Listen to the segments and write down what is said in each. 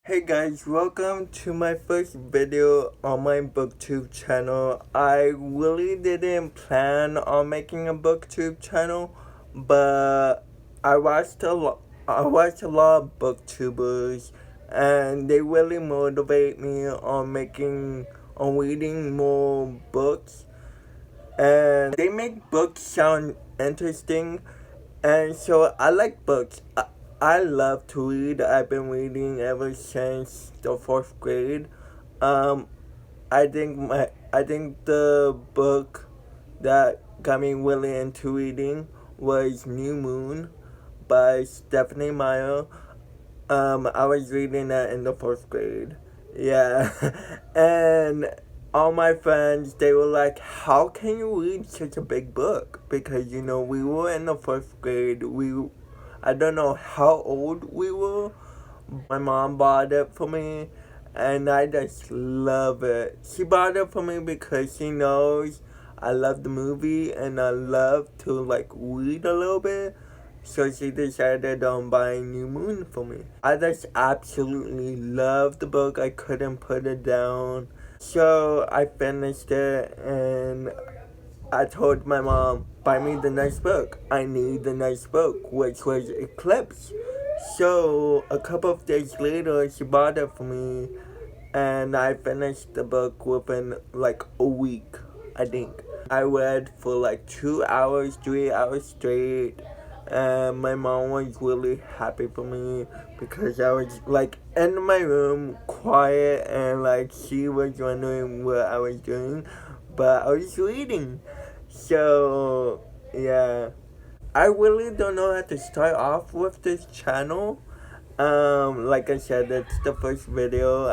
Hey guys, welcome to my first video on my booktube channel. I really didn't plan on making a booktube channel, but I watched a lot of booktubers and they really motivate me on reading more books, and they make books sound interesting, and so I like books. I love to read. I've been reading ever since the fourth grade. Um, I think the book that got me really into reading was New Moon by Stephanie Meyer. I was reading that in the fourth grade. Yeah. And all my friends, they were like, how can you read such a big book? Because, we were in the fourth grade. I don't know how old we were. My mom bought it for me, and I just love it. She bought it for me because she knows I love the movie and I love to read a little bit. So she decided on buying New Moon for me. I just absolutely love the book. I couldn't put it down. So I finished it and I told my mom, buy me the next book. I need the next book, which was Eclipse. So a couple of days later, she bought it for me, and I finished the book within a week, I think. I read for 2 hours, 3 hours straight, and my mom was really happy for me because I was in my room, quiet, and she was wondering what I was doing, but I was reading. So yeah, I really don't know how to start off with this channel. Like I said, it's the first video.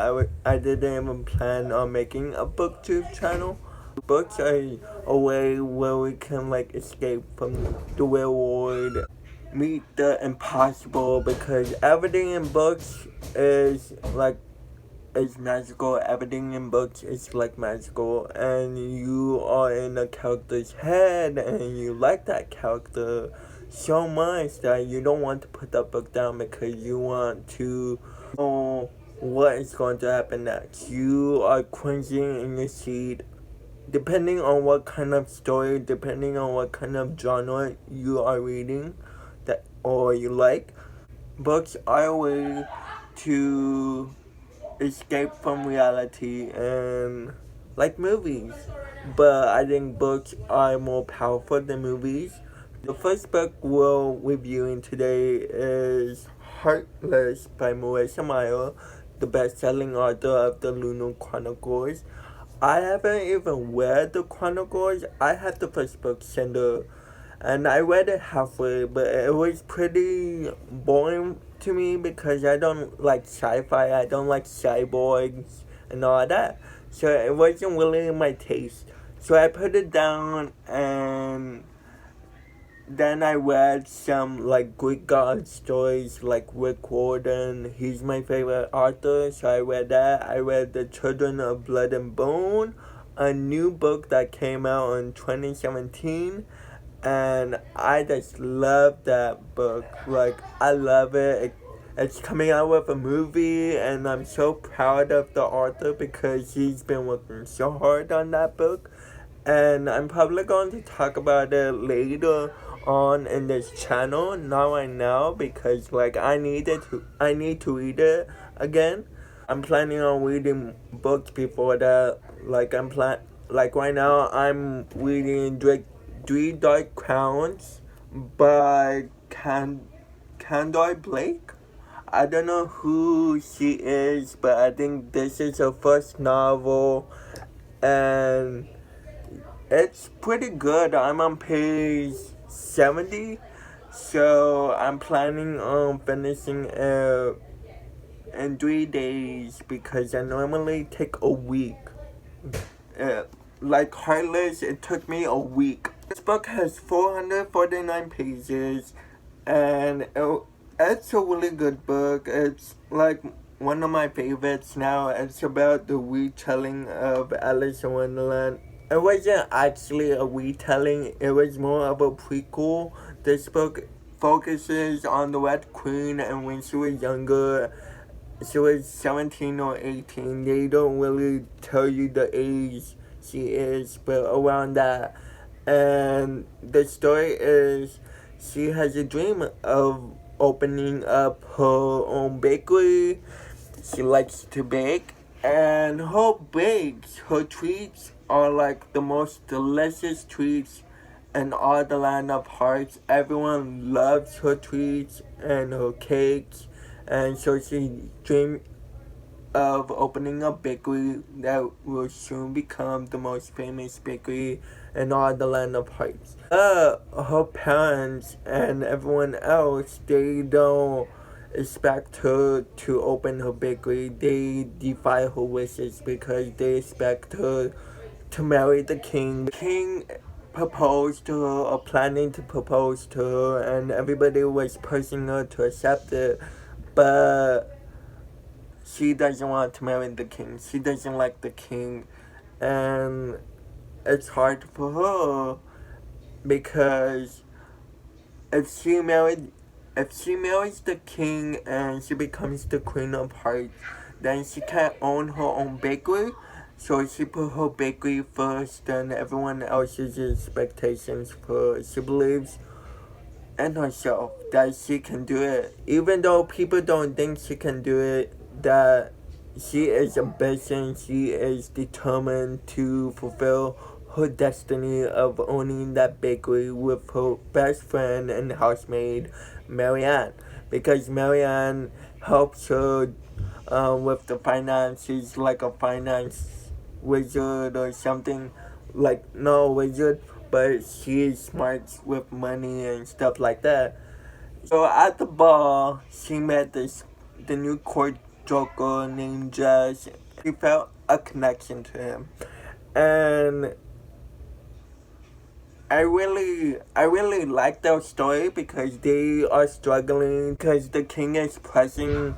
I didn't even plan on making a booktube channel. Books are a way where we can escape from the real world, meet the impossible, because everything in books is magical. Everything in books is magical, and you are in a character's head and you like that character so much that you don't want to put that book down because you want to know what is going to happen next. You are cringing in your seat, depending on what kind of story, depending on what kind of genre you are reading or you like. Books are a way to escape from reality and movies, but I think books are more powerful than movies. The first book we're reviewing today is Heartless by Marissa Meyer, the best-selling author of the Lunar Chronicles. I haven't even read the Chronicles. I had the first book, Cinder, and I read it halfway, but it was pretty boring to me because I don't like sci-fi, I don't like cyborgs and all that. So it wasn't really my taste. So I put it down, and then I read some Greek god stories like Rick Warden. He's my favorite author, so I read that. I read The Children of Blood and Bone, a new book that came out in 2017. And I just love that book. I love it. It's coming out with a movie, and I'm so proud of the author because he's been working so hard on that book. And I'm probably going to talk about it later on in this channel, not right now, because I need to read it again. I'm planning on reading books before that. Right now I'm reading Three Dark Crowns by Candoy Blake. I don't know who she is, but I think this is her first novel, and it's pretty good. I'm on page 70, so I'm planning on finishing it in 3 days because I normally take a week. Heartless, it took me a week. This book has 449 pages, and it's a really good book. It's one of my favorites now. It's about the retelling of Alice in Wonderland. It wasn't actually a retelling, it was more of a prequel. This book focuses on the Red Queen and when she was younger, she was 17 or 18. They don't really tell you the age she is, but around that. And the story is she has a dream of opening up her own bakery. She likes to bake, and her treats are like the most delicious treats in all the land of hearts. Everyone loves her treats and her cakes, and so she dreamed of opening a bakery that will soon become the most famous bakery in all the land of hearts. Her parents and everyone else, they don't expect her to open her bakery. They defy her wishes because they expect her to marry the king. The king proposed to her, or planning to propose to her, and everybody was pushing her to accept it, but she doesn't want to marry the king. She doesn't like the king, and it's hard for her because if she married if she marries the king and she becomes the queen of hearts, then she can't own her own bakery. So she put her bakery first than everyone else's expectations first. She believes in herself that she can do it. Even though people don't think she can do it, that she is ambitious, she is determined to fulfill her destiny of owning that bakery with her best friend and housemaid, Marianne. Because Marianne helps her with the finances, like a finance wizard or something. Like, no wizard, but she's smart with money and stuff like that. So at the ball, she met the new court joker named Jazz. She felt a connection to him, and I really like their story because they are struggling because the king is pressing,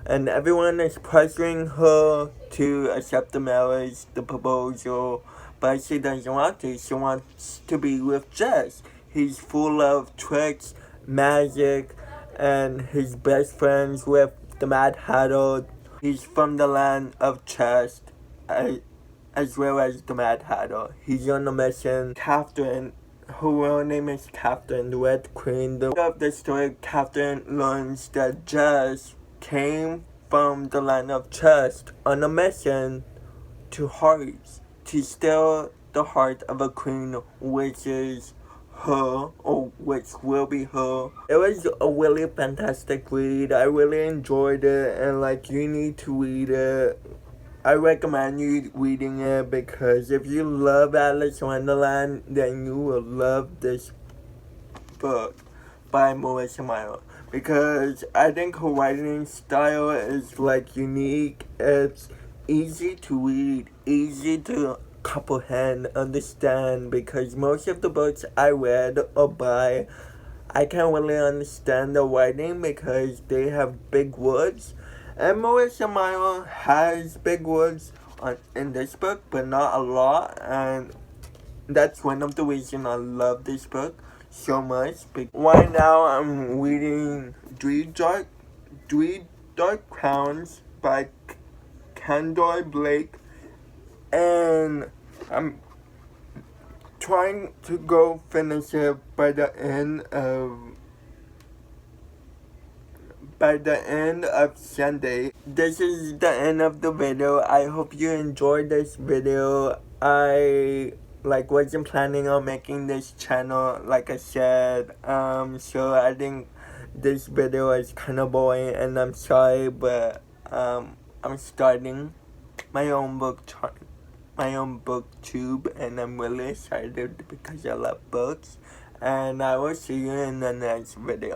and everyone is pressuring her to accept the marriage, the proposal, but she doesn't want to. She wants to be with Jess. He's full of tricks, magic, and his best friends with the Mad Hatter. He's from the land of Chest, as well as the Mad Hatter. He's on a mission. Catherine, her real name is Catherine, the Red Queen. The end of the story, Catherine learns that Jess came from the land of Chest on a mission to Hearts to steal the heart of a queen, which is her, or which will be her. It was a really fantastic read. I really enjoyed it, and like, you need to read it. I recommend you reading it because if you love Alice in Wonderland, then you will love this book by Marissa Meyer. Because I think her writing style is like unique. It's easy to read, easy to comprehend, understand. Because most of the books I read or buy, I can't really understand the writing because they have big words. And Marissa Meyer has big words in this book, but not a lot. And that's one of the reasons I love this book so much. Right now, I'm reading Three Dark Crowns by Kendall Blake, and I'm trying to go finish it by the end of Sunday. This is the end of the video. I hope you enjoyed this video. I wasn't planning on making this channel, like I said. So I think this video is kind of boring, and I'm sorry, but I'm starting my own booktube, and I'm really excited because I love books. And I will see you in the next video.